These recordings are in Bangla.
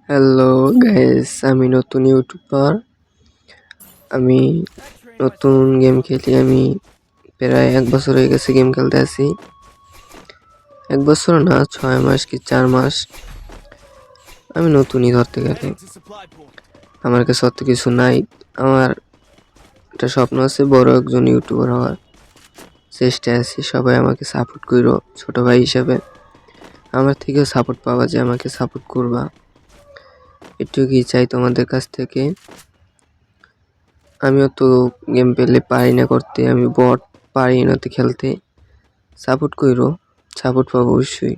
হ্যালো গাইস, আমি নতুন ইউটিউবার। আমি নতুন গেম খেলি। আমি প্রায় 1 বছর হয়ে গেছে গেম খেলতে আছি। 1 বছর না, 6 মাস কি 4 মাস। আমি নতুনই ধরতে গেলে। আমার কাছে অত কিছু নাই। আমার একটা স্বপ্ন আছে বড় একজন ইউটিউবার হওয়ার। চেষ্টায় আছি, সবাই আমাকে সাপোর্ট করো ছোট ভাই হিসাবে। আমার থেকেও সাপোর্ট পাওয়া যায়, আমাকে সাপোর্ট করবা, এটুকুই চাই তোমাদের কাছ থেকে। আমিও তো গেম পেলে পারি না করতে, আমি বট পারি না তো খেলতে। সাপোর্ট কইরো, সাপোর্ট পাবো অবশ্যই।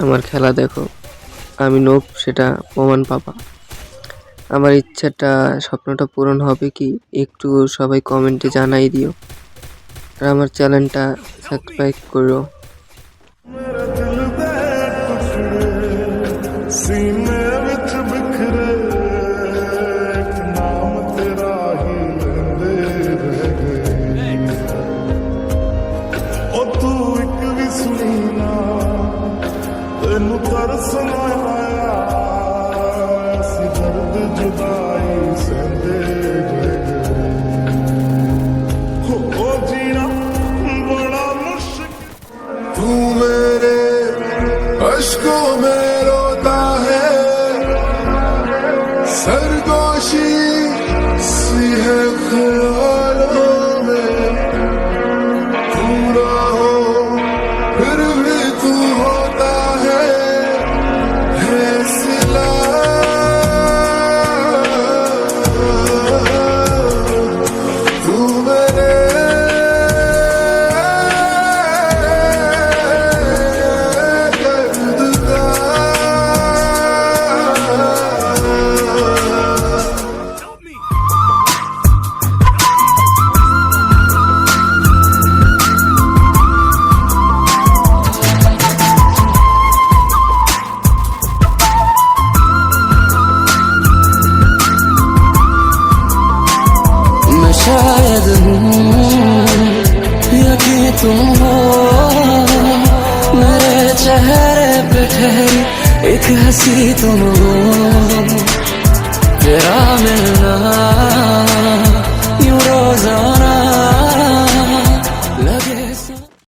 আমার খেলা দেখো, আমি নোব সেটা প্রমাণ পাবা। আমার ইচ্ছাটা, স্বপ্নটা পূরণ হবে কি একটু সবাই কমেন্টে জানাই দিও, আর আমার চ্যানেলটা সাবস্ক্রাইব করো। सीने विच बिखरे एक नाम तेरा ही लेंदे रह गए ओ तू एक भी सुनी ना तेनू तरस ना आया ऐसी दर्द जुदाई सहंदे रह गए ओ जीना बड़ा मुश्किल तू मेरे अश्कों में सरगोशी सी है ख्यालों में पूरा हो फिर भी तू होता है सिला तू मेरे दर्द का शायद यकी तुम हो मेरे चेहरे पे ठहरी एक हंसी तुम हो। तेरा मिलना यूं रोजाना